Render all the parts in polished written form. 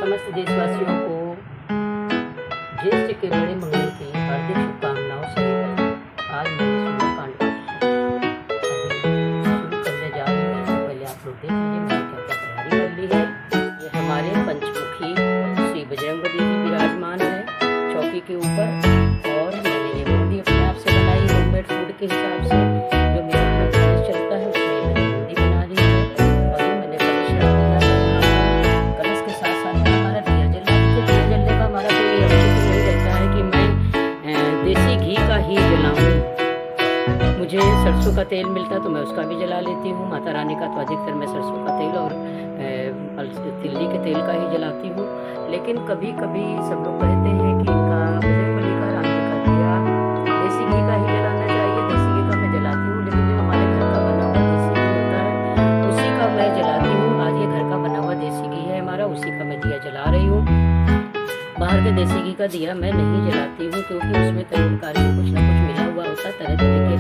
समस्त देशवासियों को ज्येष्ठ के बड़े मंगल की हार्दिक शुभकामनाओं से आज मैं सुंदरकांड शुरू करने जा रही हूँ। इससे पहले आप लोग देख लीजिए मैंने क्या क्या तैयारी कर ली है। ये हमारे पंचमुखी श्री बजरंगबली जी विराजमान है चौकी के ऊपर, और मैंने ये मूर्ति अपने आप से बनाई होममेड फूड के हिसाब से, जो मेरा अपना बिजनेस चलता है उसमें मैंने मूर्ति बना ली है। और ये मैंने कलश रख दिया है। कलश के साथ साथ हमारा दिया जलना, दिया जलने का हमारा कोई औचित्य नहीं रहता है कि मैं देसी घी का ही जलाऊं। मुझे सरसों का तेल मिलता तो मैं उसका भी जला लेती हूँ। माता रानी का तो अधिकतर मैं सरसों का तेल और तिल्ली के तेल का ही जलाती हूँ। लेकिन कभी कभी सब लोग कहते हैं कि इनका बजरंगबली का, राम जी का दिया देसी घी का ही जलाना चाहिए। देसी घी का मैं जलाती हूँ, लेकिन जो हमारे घर का बना हुआ देसी घी होता है उसी का मैं जलाती हूँ। आज ये घर का बना हुआ देसी घी है हमारा, उसी का मैं दिया जला रही हूँ। बाहर के देसी घी का दिया मैं नहीं जलाती हूँ, क्योंकि उसमें कई प्रकार के कुछ ना कुछ मिला हुआ होता है, तरह तरह के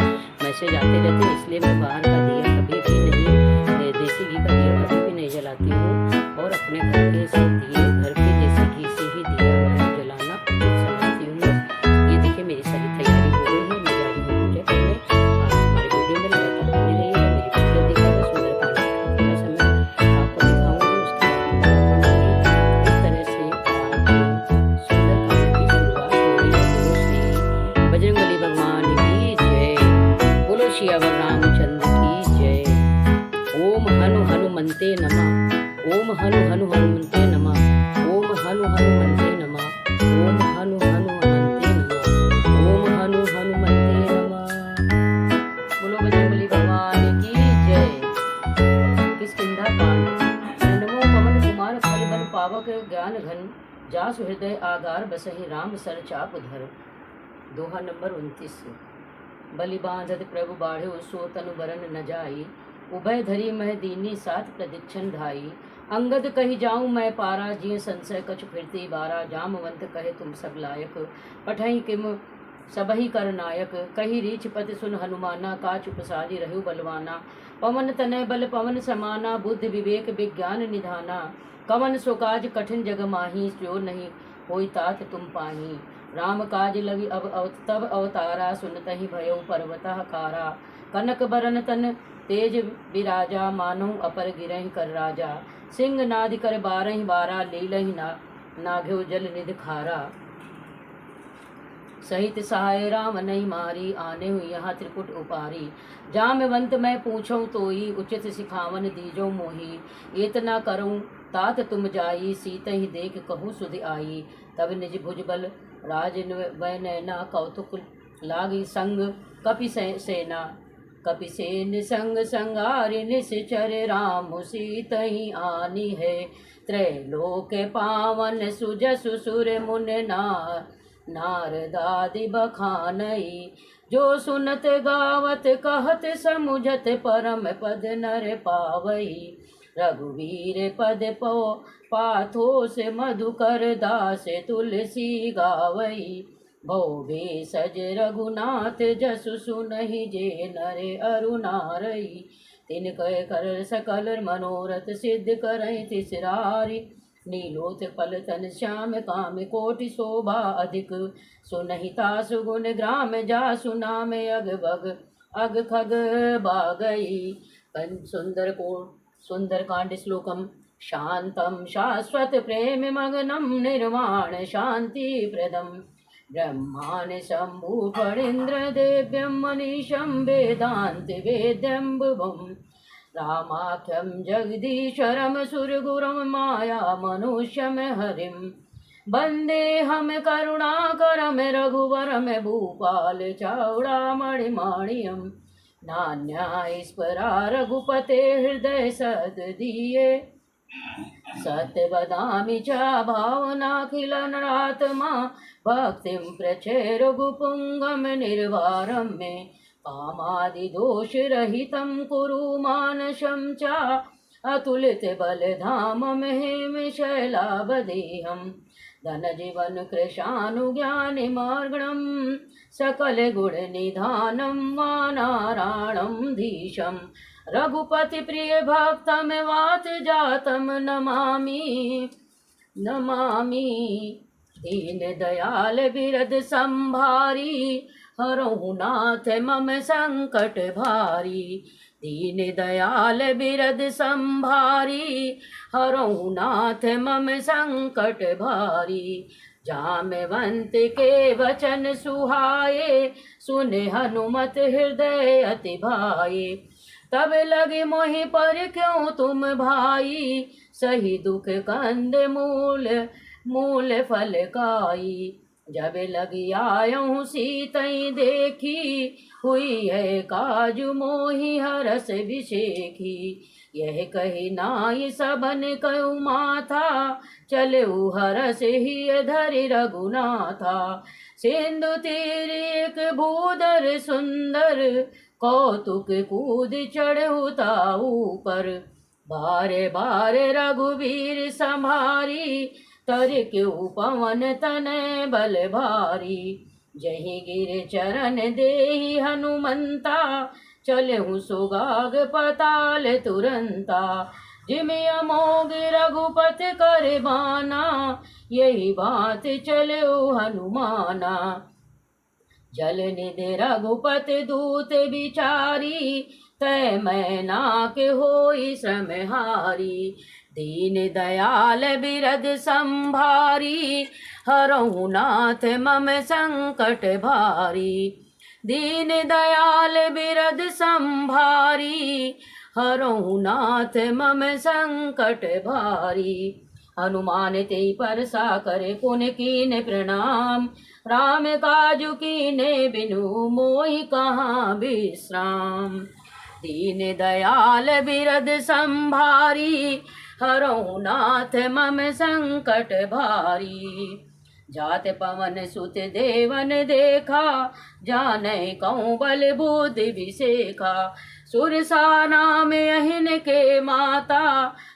मैसेज आते रहते हैं। इसलिए मैं बाहर का दिया कभी भी नहीं, देसी घी का दिया कभी भी नहीं जलाती हूँ। और अपने घर के सब दिए घर के देसी घी से ही दिया मैं जलाना उचित समझती हूँ। ये देखिए मेरी सारी तैयारी हो गई है, मैं जा रही हूँ पूजा करने। आप हमारे वीडियो में लगातार बने रहिएगा। मेरी पूजा देखिएगा, सुंदरकांड थोड़ा सा मैं आपको दिखाऊंगी, उसके बाद इस तरह से आज सुंदरकांड की शुरुआत हो रही है। बोलो श्री बजरंगबली भगवान की जय, बोलो सियावर रामचंद्र की जय। ओम हनु हनुमंते नमः, ओम हनु हनु हनुमंते नमः, ओम हनु हनुमंते नमः, ओम हनु हनुमंते नमः, ओम हनु हनुमंते नमः। बोलो बजरंगबली भगवान की जय। किष्किंधा कांड। नमो पवन कुमार फल बन पावक ज्ञान घन, जासु हृदय आगार बसहि राम सर चाप धर। दोहा नंबर 29। बलि बांधत प्रभु बाढ़े सो तनु बरन न जाई, उभय धरी मह दीनी सात प्रदीक्षण ढाई। अंगद कही जाऊं मैं पारा, जिय संशय कछु फिरती बारा। जामवंत कहे तुम सब लायक, पठई किम सबही कर नायक। कही रीछ पति सुन हनुमाना, का चुपसाली रहु बलवाना। पवन तनय बल पवन समाना, बुद्धि विवेक विज्ञान निधाना। कवन सो काज कठिन जग माही, जो नहीं होई तात तुम पाही। राम काज लगी अब तब अवतारा, सुनतहि भयउ पर्वतः कारा। कनक बरन तन तेज विराजा, मानो अपर गिरहि कर राजा। सिंह नाद कर बारहि बारा, लीलहि नाघ्यो जल निधि खारा। सहित सहाय राम नहीं मारी, आने हुई यहाँ त्रिकुट उपारी। जामवंत मैं पूछूं तोई, उचित सिखावन दीजो मोही। इतना करूं तात तुम जाई, सीत ही देख कहूँ सुधि आई। तब निज भुज बल राज नैना, कौतुक लागी संग कपि सेना। कपि सेन संग संगारि निश्चर, राम सीत ही आनी है। त्रैलोक पावन सुजसु सुर मुन नारदादि बखानई। जो सुनत गावत कहत समुझत, परम पद नर पावई। रघुवीर पद पो पाथोस, मधुकर दास तुलसी गावई। भोबे सज रघुनाथ, जसु सुनहि जे नरे अरु नारई। तिन कह कर सकल मनोरथ, सिद्ध करहि तिसरारी। नीलोथ पल तन श्याम काम, कोटि शोभा अधिक। सुनहि तासु गुण ग्राम, जासु नाम अग बग अग खग बागई। सुंदरकांड श्लोकम। शांतम शाश्वत प्रेम मग्नम, निर्वाण शांति प्रदम। ब्रह्मान् शंभु फणीन्द्र देव्यं, मनीषं वेदान्त वेद्यं बुभुम्। रामाख्यं जगदीश्वरं, सुरगुरुं माया मनुष्यं हरिं। वन्देऽहं करुणाकरं, रघुवरं भूपाल चौडामणिमणियं। नान्यास्परा रघुपते, हृदय सद्दीये। सत्य वदामि च भावनाखिल नरात्मा, भक्तिं प्रचे रघुपुंगम निर्वारं मे। कामादि दोष रहितं कुरु मानसं च, अतुलित बलधामं हेम शैलावदेहं। धन जीवन कृशानुज्ञानि मार्गणं, सकल गुण निधानं वानारायणं धीशं। रघुपति प्रिय भक्तम वात जातम नमामि। नमामि। दीन दयाल बिरद संभारी, हरहु नाथ मम संकट भारी। दीन दयाल बिरद संभारी, हरहु नाथ मम संकट भारी। जामवंत के वचन सुहाए, सुने हनुमत हृदय अति भाए। तब लगे मोहि पर क्यों तुम भाई, सही दुख कंद मूल मूल फल काई। जब लगी आयऊँ सीतई देखी, हुई है काजु मोहि हरस विशेखी। यह कही नाई सबन कयु माथा, चलऊ हरस ही धरि रघुनाथा। सिंधु तीर एक भूधर सुंदर, कौतुक कूद चढ़ऊ ताऊ पर। बारे बारे रघुवीर संभारी, तर क्यों पवन तनय बल भारी। जहि गिर चरण देहि हनुमंता, चलहु सुगाग पताल तुरंता। जिमि अमोघ रघुपति कर बाना, यही बात चलऊ हनुमाना। जल निधि रघुपति दूत बिचारी, तय मैं नाक होई श्रम हारी। दीन दयाल बिरद संभारी, हरहु नाथ मम संकट भारी। दीन दयाल बिरद संभारी, हरहु नाथ मम संकट भारी। हनुमान ते परसा करे पुन कीन प्रणाम, राम काजु कीने बिनु मोहि कहाँ विश्राम। दीन दयाल बिरद संभारी, हरहु नाथ मम संकट भारी। जात पवन सुत देवन देखा, जानै कहूँ बल बुद्धि विसेखा। सुरसा नाम अहिन के माता,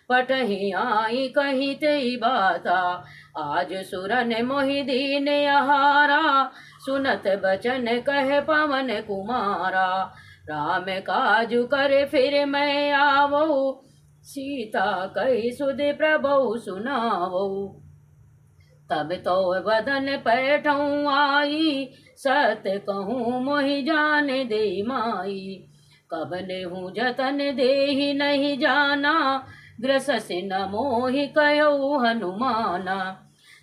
पटहि आई कही तेई बाता। आज सुरन मोहि दीन आहारा, सुनत बचन कह पवन कुमारा। राम काजु करे फिर मैं आवो, सीता कही सुध प्रभु सुनावो। तब तो बदन पैठऊँ आई, सत कहूँ मोहि जान दे माई। कब नेहु जतन देहि नहीं जाना, ग्रससि न मोहि कयऊ हनुमाना।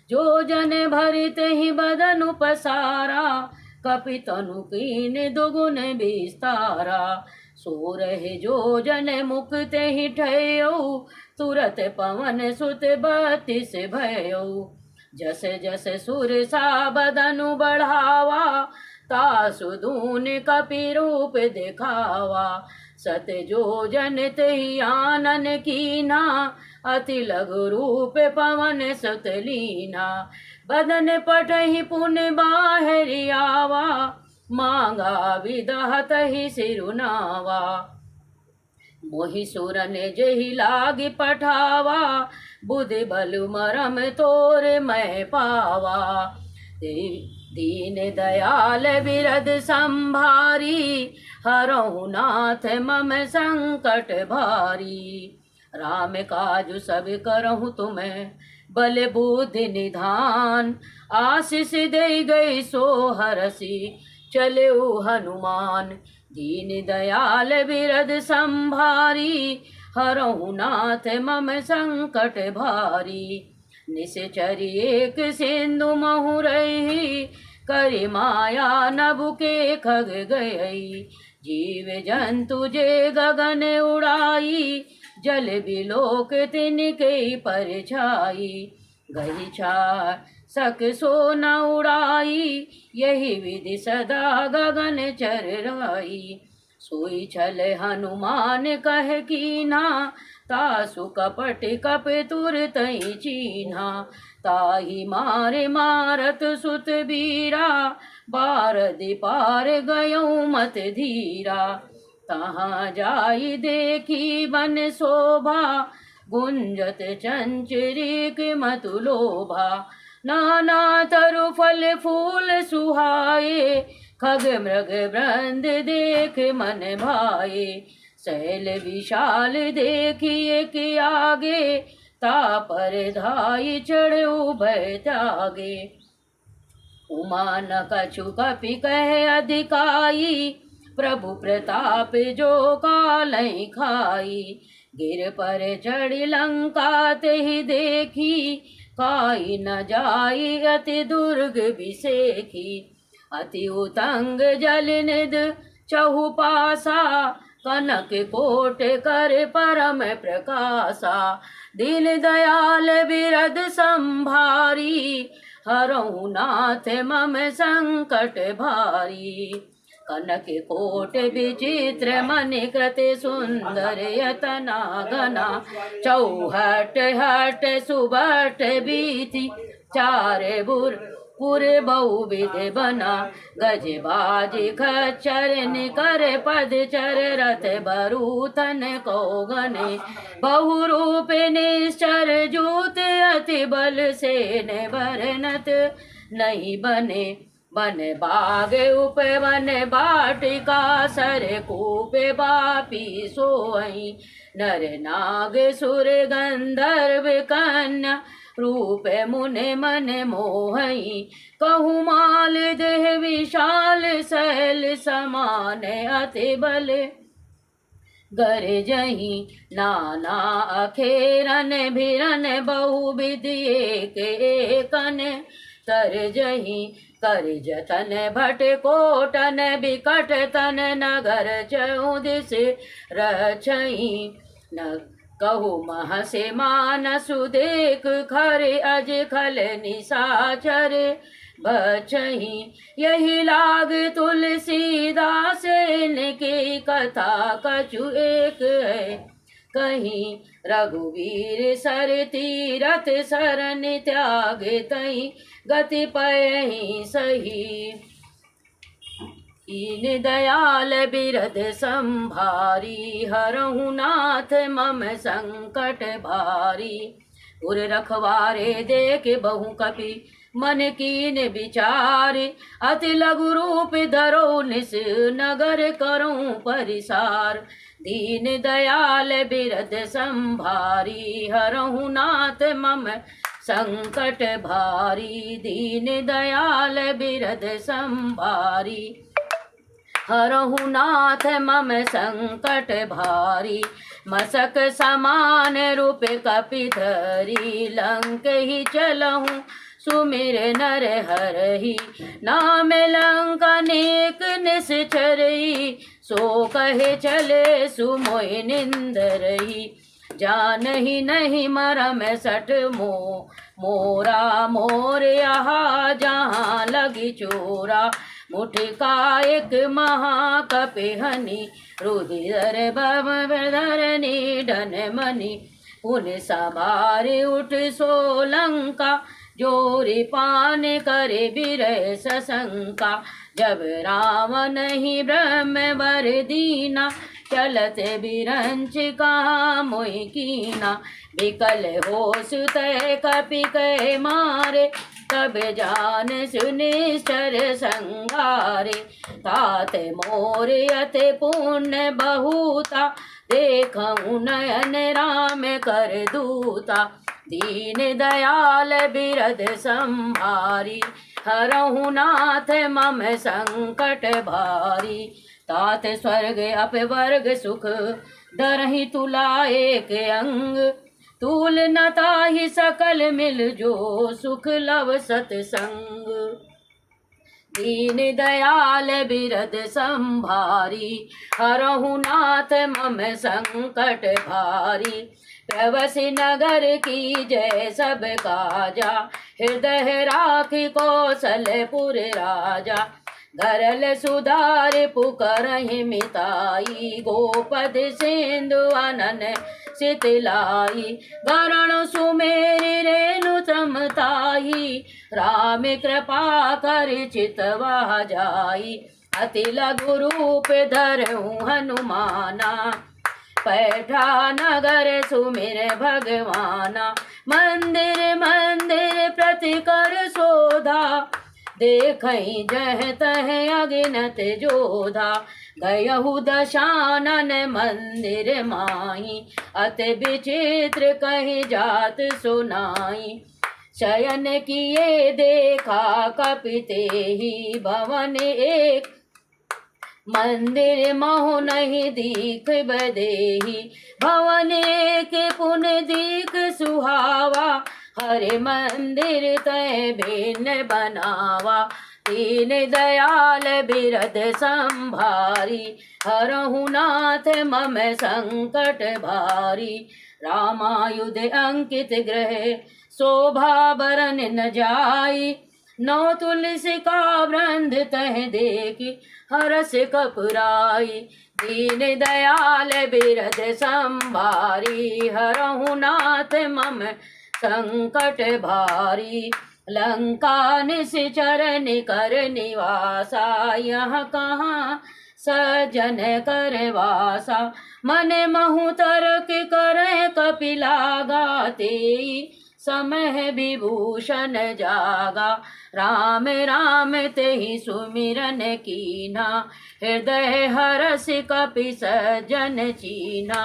जो जन भरित ही बदनु पसारा, कपि तनु कीन दुगुन विस्तारा। सो रहे जो जन मुक्त ही ठयऊ, तुरत पवन सुत बत्तीस भयऊ। जस जस सुरसा बदनु बढ़ावा, तासु दून कपि रूप दिखावा। सत जो जन तहि आनन कीना, अति लघु रूप पवन सुत लीना। बदन पटहि पुन बाहरि आवा, मांगा विदह तहि सिरुनावा। मोहि सुरन जहि लागी पठावा, बुद्धि बल मरम तोर मैं पावा। दीन दयाल बिरद संभारी, हरहु नाथ मम संकट भारी। राम काजु सब करहु तुम्हें, बल बुद्धि निधान। आशीष दे गई सो हरसी, चलऊ हनुमान। दीन दयाल बिरद संभारी, हरहु नाथ मम संकट भारी। निश्चरी एक सिंधु महु रही, करि माया नभु के खग गई। जीव जंतु जे गगन उड़ाई, जल बिलोक तिनके परछाई। गही छार सक सो न उड़ाई, यही विधि सदा गगन चरराई। सोई छल हनुमान कह कीन्हा, तासु कपट कप तुरतई चीन्हा। ताहि मारे मारत सुत बीरा, बारदि पार गयऊँ मत धीरा। तहाँ जाई देखी बन शोभा, गुंजत चंचरीक मत लोभा। नाना तरु फल फूल सुहाए, खग मृग वृंद देख मन भाए। शैल विशाल देखिए कि आगे, तापर धाई चढ़ उभय त्यागे। उमा न कछु कपि कहे अधिकाई, प्रभु प्रताप जो कालहि खाई। गिर पर चढ़ी लंका तेहि देखी, काई न जाई अति दुर्ग बिसेखी। अति उतंग जल निध चहुपासा, कनक कोट कर परम प्रकाशा। दीन दयाल बिरद संभारी, हरहु नाथ मम संकट भारी। कनक कोट विचित्र मणि कृति सुंदर यतना घना। चौहट हट सुबट बीति, चारे बुर पुर बहुविध बना। गज बाज खच्चर निकर पदचर, रथ बरूथन को गने। बहुरूप निश्चर जूत, अति बल सेन बरनत नहीं बने। वन बाग उपवन बाटिका, सर कूपे बापी सोई। नर नाग सुर गंधर्व कन्या, रूप मुने मन मोहई। कहु माल देह विशाल, शैल समान अति बल। गरजहि नाना अखेरन भिरन, बहुविध एक एकन। तरजहि कर जतन भट कोटन, बिकट तन नगर चौदिस रचई। न कहु महसे मानसु देख, खरे अज खल निशाचर बचही। यही लाग तुलसीदास की कथा कछु एक है कहीं। रघुवीर सर तीरथ शरण त्यागे तई, गति पयहि सही। दीन दयाल बिरद संभारी, हरहु नाथ मम संकट भारी। उर रखवारे देख बहु कपि, मन कीन विचार। अति लघु रूप धरो निस, नगर करूं परिसार। दीन दयाल बिरद संभारी, हरहु नाथ मम संकट भारी। दीन दयाल बिरद संभारी, हरहु नाथ मम संकट भारी। मसक समान रूप कपि धरी, लंक ही चलहु सुमिर नर हरहि। नाम लंका नेक निश्चरई, सो कहे चले सुमोहि निंदरहि। जानहि नहीं मरम सठ मोरा, मोर यहाँ जहाँ लगी चोरा। मुठि का एक महाकपिहनि, रुधिर बम धरनी ढन मणि। पुन सवार उठ सोलंका, जोरी पान करे बिरह सशंका। जब रावण ही ब्रह्म वर दीना, चलत बिरंच कहाँ मोहि कीना। विकल होश तय कपि कह मारे, तब जान सुनिश्चर संगारे। तात मोर अति पुण्य बहुता, देखऊँ नयन राम कर दूता। दीन दयाल बिरद संभारी, हरहु नाथ मम संकट भारी। तात स्वर्ग अपवर्ग सुख, धरहि तुला एक अंग। तूल न ताहि सकल मिल जो, सुख लव सतसंग। दीन दयाल बिरद संभारी, हरहु नाथ मम संकट भारी। प्रवसि नगर की जय सब काजा, हृदय राखि कौशलपुर राजा। घरल सुधार पुकरहि मिताई, गोपद सिंधु अनन शीतलाई। गरण सुमेरि रेणु समताई, राम कृपा कर चितवा जाई। अति लघु रूप धरऊँ हनुमाना, पैठा नगर सुमिर भगवाना। मंदिर मंदिर प्रति कर शोधा, देखई जह तह अगिनत जोधा। गयहु दशानन मंदिर माही, अति विचित्र कहीं जात सुनाई। शयन किए देखा कपिते ही, भवन एक मंदिर महु नहीं दीख बदेही। भवन के पुन दीख सुहावा, हरे मंदिर तय भिन्न बनावा। दीन दयाल बिरद संभारी, हरहु नाथ मम संकट भारी। रामायुध अंकित ग्रह, शोभा बरन न जाई। नौ तुलसी का वृंद तह देखी, हरस कपुराई। दीन दयाल बिरद संभारी, हरहु नाथ मम संकट भारी। लंका निश्चर कर निवासा, यह कहाँ सजन कर वासा। मन महु तर्क करे कपिला, गाते समय विभूषण जागा। राम राम तेहि सुमिरन कीना, हृदय हरस कपि सज्जन चीना।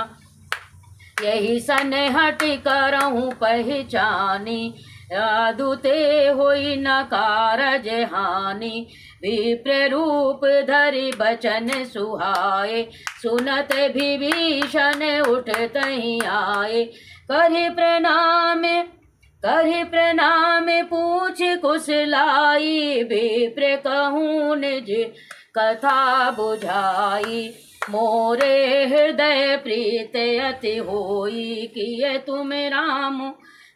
यही सन हट करहूँ पहचानी, यादु ते होई न कारज हानि। विप्र रूप धरि बचन सुहाए, सुनत विभीषण उठतहि आए। करि प्रणाम पूछ कुशलाई, विप्र कहूँ निज कथा बुझाई। मोरे हृदय प्रीत अति होई, किए तुम राम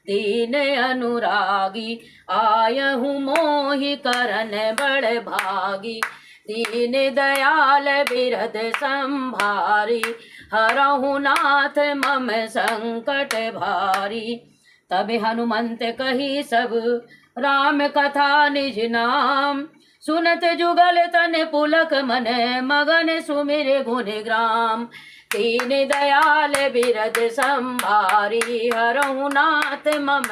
दीन अनुरागी। आयहु मोहि करन बड़ भागी, दीन दयाल बिरद संभारी। हरहु नाथ मम संकट भारी। तब हनुमंत कही सब राम कथा निज नाम, सुनत जुगल तन पुलक मन, मगन सुमिर गुण ग्राम। दीन दयाल बिरद संभारी, हरहु नाथ मम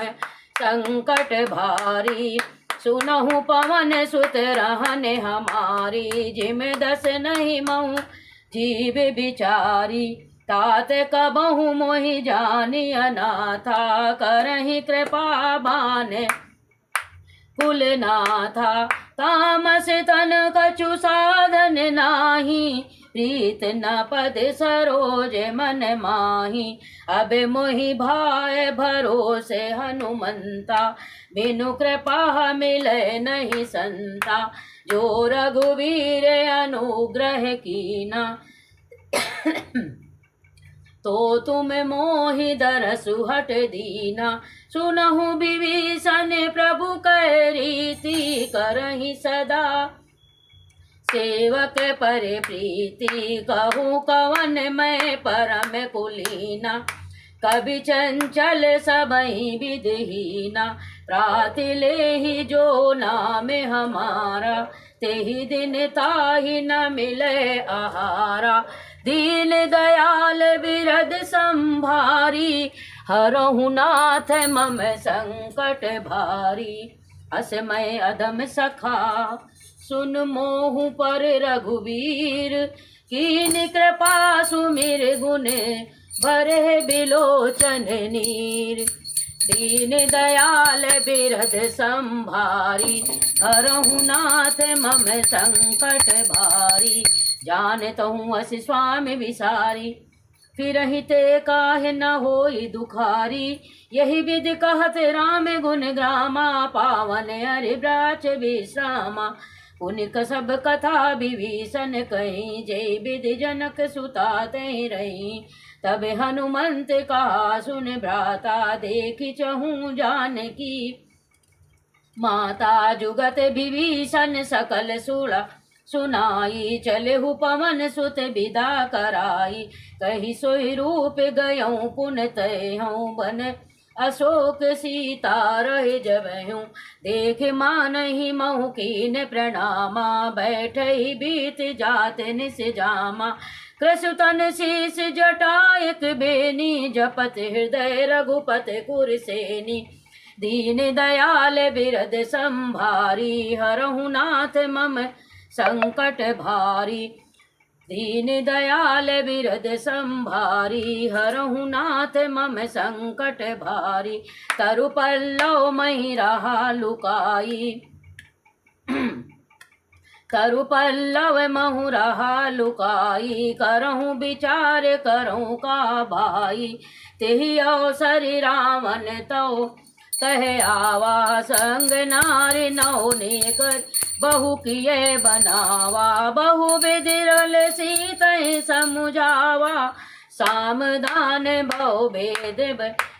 संकट भारी। सुनहु पवन सुत रहन हमारी, जिम दस नहीं महु जीव बिचारी। तात कबहु मोहि जानी अनाथा, करहि कृपा बान कुलनाथा। तामस तन कछु साधन नाही, प्रीत न पद सरोज मन माही। अब मोहि भाय भरोसे हनुमंता, बिनु कृपा मिले नहीं संता। जो रघुवीर अनुग्रह कीना, तो तुम मोहि दरसु हट दीना। सुनहु विभीषण प्रभु कह रीति, करहि सदा सेवक पर प्रीति। कहूँ कवन मैं परम कुलीना, कवि चंचल सबहि विधहीना। प्राति लेहि जो नाम हमारा, तेहि दिन ताहि न मिले आहारा। दीन दयाल बिरद संभारी, हरहु नाथ मम संकट भारी। असमय अदम सखा सुन मोहु पर रघुवीर, कीन कृपा सुमिर गुण भरे बिलोचन नीर। दीन दयाल बिरद संभारी, हरहु नाथ मम संकट भारी। जानतहु अस स्वामी विसारी, फिरहि ते काहे न होई दुखारी। यही विधि कहत राम गुण ग्रामा, पावन हरि ब्राच विश्रामा। पुनिक सब कथा विभीषण कही, जय विधि जनक सुता तहि रही। तब हनुमंत कहा सुन भ्राता, देखि चहूँ जानकी माता। जुगत विभीषण सकल सुरा सुनाई, चलेहु पवन सुत विदा कराई। कही सोई रूप गयऊँ पुन तयहूँ, बन अशोक सीता रह जबहूँ। देख मानहि महु कीन प्रणामा, बैठहि बीत जात निस जामा। कृसुतन शीस जटायक बेनी, जपत हृदय रघुपति कुरसेनी। दीन दयाल बिरद संभारी, हरहु नाथ मम संकट भारी। दीन दयाल बिरद संभारी, हरहु नाथ मम संकट भारी। तरु पल्लव मही रहा लुकाई, तरु पल्लव महु रहा लुकाई। करहूँ विचार करहूँ का भाई, तेहि अवसर रावण तो कहे आवा। संग नारी नौ नेकर बहु किए बनावा, बहु विदिरल सीतहि समुझावा। सामदान बहु भेद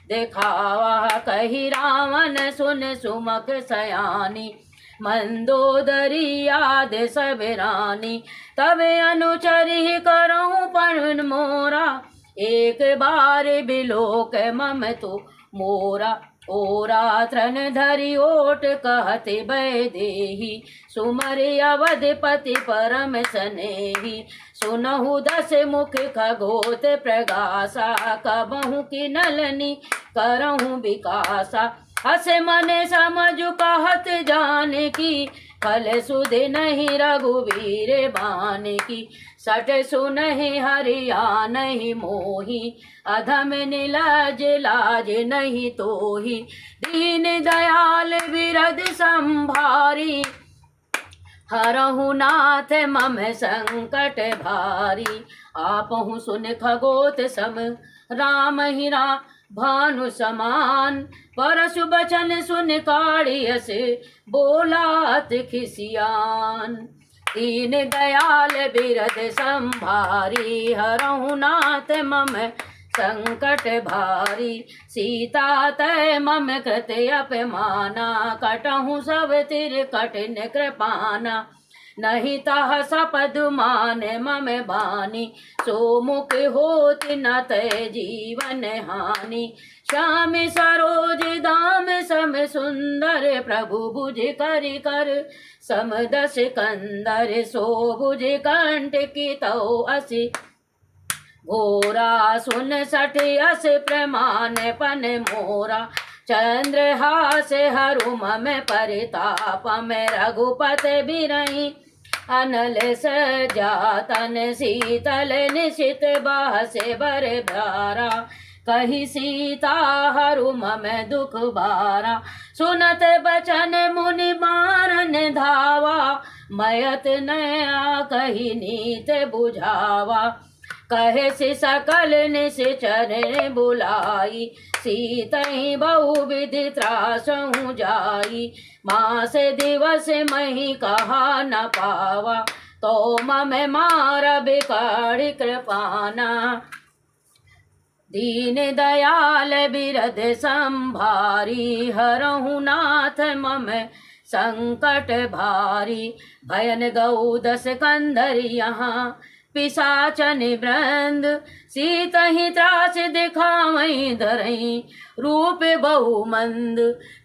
दिखावा, कही रावण सुन सुमक सयानी। मंदोदरी याद सब रानी, तब अनुचरी करहूँ पण मोरा। एक बार बिलोक मम तो मोरा, ओरा त्रन धरि ओट कहते बैदेही। सुमरि अवधपति परम सनेही, सुनहु दस मुख खगोत प्रगासा। कबहु की नलनी करहूँ विकासा, हस मन समझ कहत जान की। फल सुध नहीं रघुवीर बान की, सट सुनहि हरिया नहीं मोही। अधम निलज लाज नहीं तोही, दीन दयाल बिरद संभारी। हरहु नाथ मम संकट भारी, आपहु सुन खगोत सम राम हिरा। भानु समान परशु बचन सुन काढ़ियस, बोलात खिसियान। दीन दयाल बिरद संभारी, हरहु नाथ मम संकट भारी। सीता तय मम कृत अपमाना, कटहु सब तिर कठिन कृपाना। नहीं तह सपद मान मम बानी, सो मुख होत न तय जीवन हानि। श्याम सरोज दाम सम सुंदर, प्रभु भुज करि कर समदस कंदर। सो भुज कंठ की तौ असि घोरा, सुन सठ अस प्रमाण पन मोरा। चंद्रहास हरु मम परिताप, में रघुपत बिरही अनल सजातन। शीतल निशित बासे बर भारा, कही सीता हरु मम दुख बारा। सुनत बचन मुनि मारन धावा, मयत नया कही नीत बुझावा। कहे से सकल निश्चर बुलाई, सीतहि बहुविधि त्रासहु जाई। मास दिवस मही कहा न पावा, तो मम मार बिकड़ कृपाना। दीन दयाल बिरद संभारी, हरहु नाथ मम संकट भारी। भयन गौ दस कंधर यहाँ, पिशाचन वृंद सीतहि त्रास दिखावहीं धरहीं। रूप बहु मंद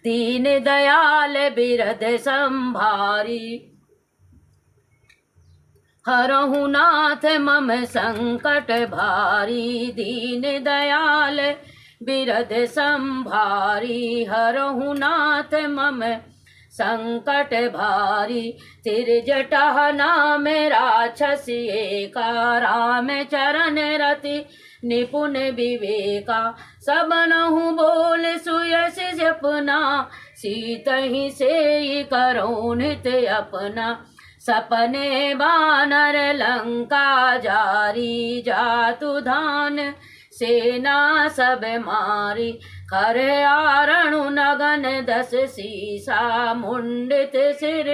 दीन दयाल बिरद संभारी, हरहु नाथ मम संकट भारी। दीन दयाल बिरद संभारी, हरहु नाथ मम संकट भारी। तिरजटा नाम राक्षस एका, राम चरण रति निपुण विवेका। सबनहु बोल सुयस जपना, सीतहि से करो नित अपना। सपने बानर लंका जारी, जातु धान सेना सब मारी। खर आरणु नगन दस सीसा, मुंडित सिर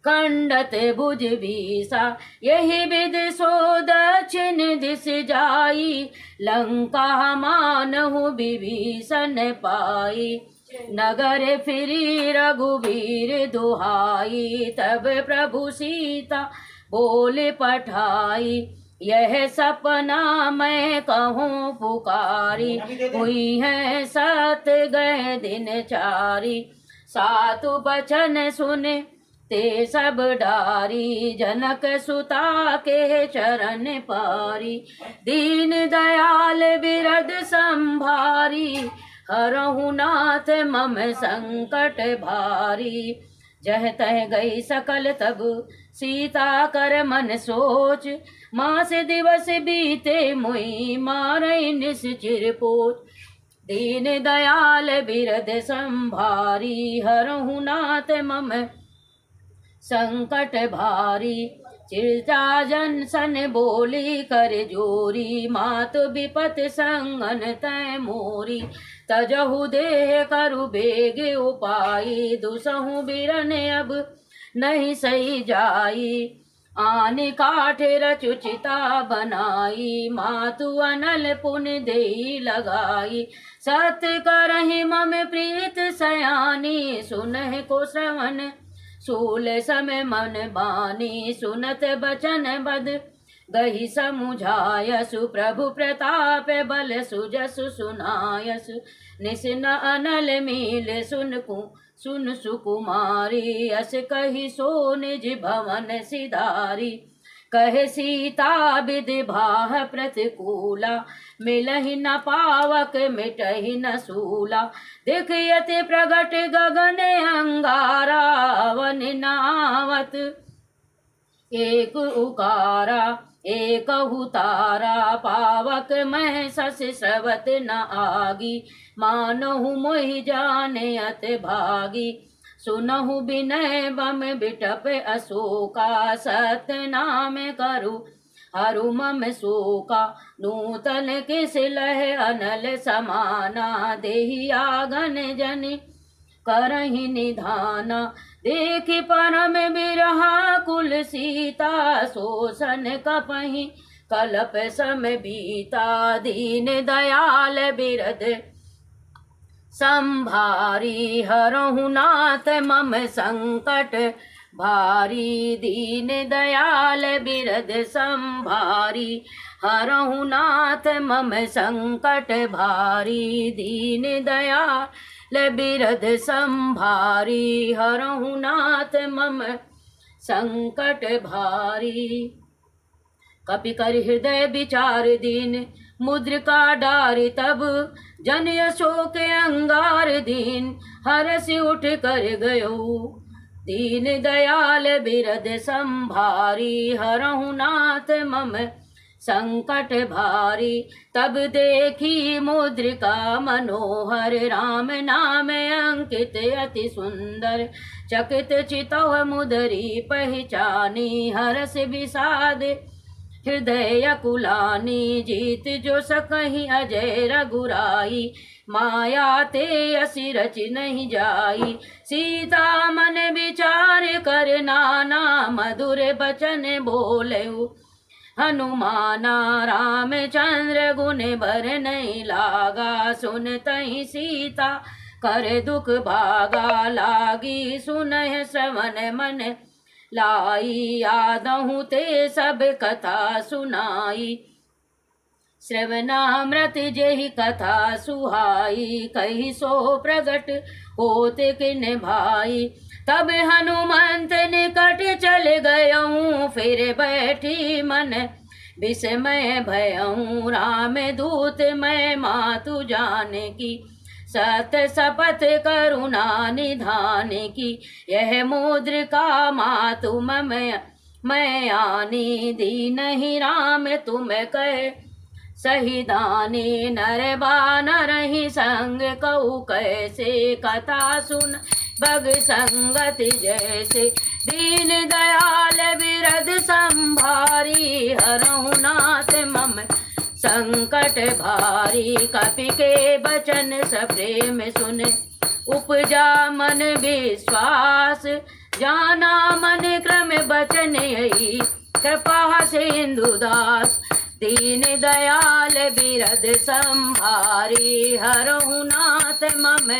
खंडत भुज बीसा। यही विध सो दक्षिण दिस जाई, लंका मानहु विभीषण पाई। नगर फिरी रघुवीर दुहाई, तब प्रभु सीता बोले पठाई। यह सपना मैं कहूँ पुकारी, हुई है सत गए दिन चारी। सातु बचन सुने ते सब डारी, जनक सुता के चरण पारी। दीन दयाल बिरद संभारी, हरहु नाथ मम संकट भारी। जह तह गई सकल तब सीता कर मन सोच, मास दिवस बीते मुई मारई निश्चिर पोच। दीन दयाल बिरद संभारी, हरहु नाथ मम संकट भारी। चिरता जन सन बोली कर जोरी, मात विपत संगन तै मोरी। तजहु देह करु बेग उपाई, दुसहु बिरन अब नहीं सही जाई। आनि काठ रचुचिता बनाई, मातु अनल पुन देई लगाई। सत करहि मम प्रीत सयानी, सुनहि को श्रवण सूल समय मन बानी। सुनत बचन बद गही समुझायसु, प्रभु प्रताप बल सुजसु सुनायसु। निसिन अनल मील सुन सुकुमारी, अस कही सो निज भवन सिधारी। कहे सीता विधि भाह प्रतिकूला, मिलहि न पावक मिटहि न सूला। देखियति प्रगट गगन अंगारा, वन नावत एक उकारा। एक तारा पावक मह सस स्रवत न आगी, मानहु मोहि जाने अत भागी। सुनहु बिनय बम बिटप अशोका, सत्य नाम करु हरु मम शोका। नूतन किस लह अनल समाना, देहि आगन जनि करहि निधाना। देखि परम बिरहा कुल सीता, शोषण कपहि कलप सम बीता। दीन दयाल बिरद संभारी, हरहु नाथ मम संकट भारी। दीन दयाल बिरद संभारी, हरहु नाथ मम संकट भारी। दीन दयाल बिरद संभारी, हरहु नाथ मम संकट भारी। कपि कर हृदय विचार दीन, मुद्रिका डारि तब जन अशोक अंगार दीन। हरसि उठ कर गयो दीन दयाल बिरद संभारी, हरहु नाथ मम संकट भारी। तब देखी मुद्रिका मनोहर, राम नाम अंकित अति सुंदर। चकित चितौ मुदरी पहचानी, हरस विषाद हृदय कुलानी। जीत जो सकहि अजय रघुराई, माया ते असि रच नहीं जाई। सीता मन विचार कर नाना, मधुर बचन बोलऊ हनुमाना। रामचंद्र गुण बर नहीं लागा, सुनतहि सीता कर दुख भागा। लागी सुनह श्रवण मन लाई, यादहु ते सब कथा सुनाई। श्रवणामृत जेहि कथा सुहाई, कही सो प्रगट होते किन भाई। तब हनुमंत निकट चल गयऊँ, फिर बैठी मन विस्मय भयऊँ। राम दूत मैं मातु जाने की, सत शपथ करुणा निधान की। यह मुद्रिका मातु मैं आनी, दीनहि राम तुम कह सही दानी। नर बानर ही संग कहु कैसे, कथा सुन भग संगति जैसे। दीन दयाल बिरद संभारी, हरहु नाथ मम संकट भारी। कपि के बचन सप्रेम सुन, उपजा मन विश्वास। जाना मन क्रम बचन यही, कृपा सिंधु दास। दीन दयाल बिरद संभारी, हरहु नाथ मम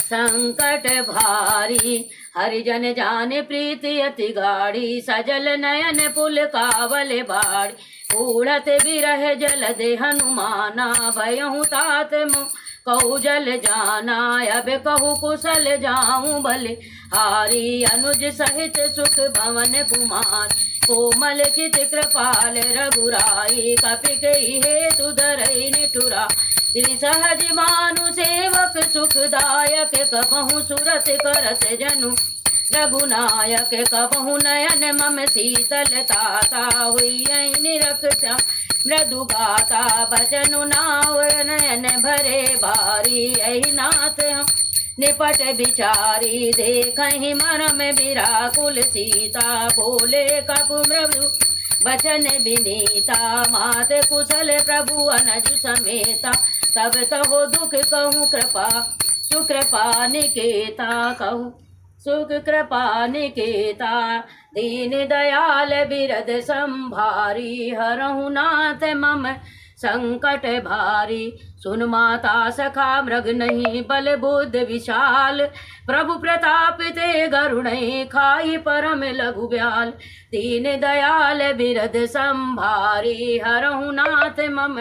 संकट भारी। हरिजन जान प्रीति अति गाढ़ी, सजल नयन पुल कावल बाड़ी। उड़त बिरह जल दे हनुमाना, भयहु तात कहु जल जाना। अब कहु कुशल जाऊं बलि हारी, अनुज सहित सुख भवन कुमार। कोमल चित कृपाल रघुराई, कपि कहि हेतु धरई निठुरा। सहज भानु सेवक सुखदायक, कबहु सुरत करत जनु रघुनायक कबहु नयन मम शीतलता हुई निरक्षा मृदु गाता बचनु नाव नयन भरे भारी यही नाथ हम निपट बिचारी देखहि मरम विराकुल सीता बोले कपु मृदु बचन विनीता मात कुशल प्रभु अनज समेता तब तहो दुख कहूँ कृपा सुकृपा निकेता कहूँ सुख कृपा निकेता दीन दयाल बिरद संभारी हरहु नाथ मम संकट भारी सुन माता सखा मृग नहीं बल बुद्ध विशाल प्रभु प्रताप ते गरुण खाई परम लघु ब्याल दीन दयाल बिरद संभारी हरहु नाथ मम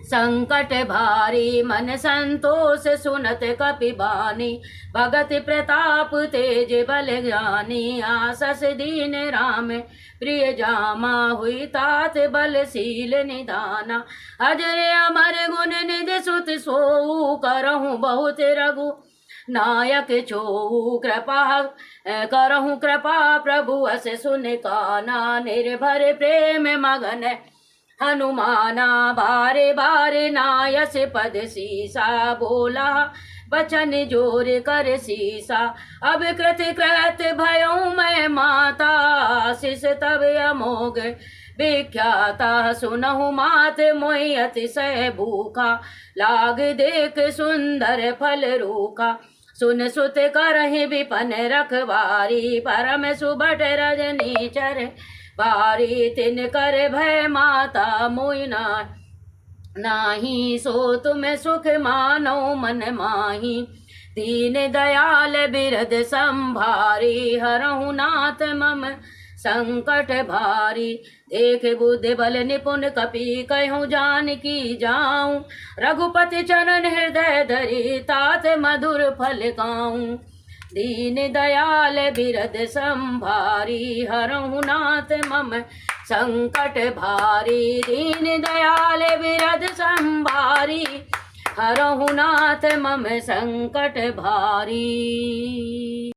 संकट भारी मन संतोष सुनत कपिबानी भगत प्रताप तेज बल ज्ञानी आसस दीन राम प्रिय जामा हुई तात बलशील निदाना अजय अमर गुण निधि सुत सोऊ करहूँ बहुत रघु नायक छोऊ कृपा करहूँ कृपा प्रभु अस सुन काना निर्भर प्रेम मगन हनुमाना बारे बारे नायस पद सीसा बोला बचन जोर कर सीसा अब कृत कृत भयऊ मैं माता शिष तब अमोघ विख्याता सुनहु मात मोहि अतिशय भूखा लाग देख सुंदर फल रूखा सुन सुत करहि विपन रखवारी परम सुबट रजनी चर बारी तिन कर भय माता मोइना नाही सो तुम सुख मानो मन माही दीन दयाल बिरद संभारी हरहु नाथ मम संकट भारी देख बुद्धि बल निपुण कपि कहूँ जान की जाऊँ रघुपति चरण हृदय धरी तात मधुर फल गाऊँ दीन दयाल बिरद संभारी हरहु नाथ मम संकट भारी दीन दयाल बिरद संभारी हरहु नाथ मम संकट भारी।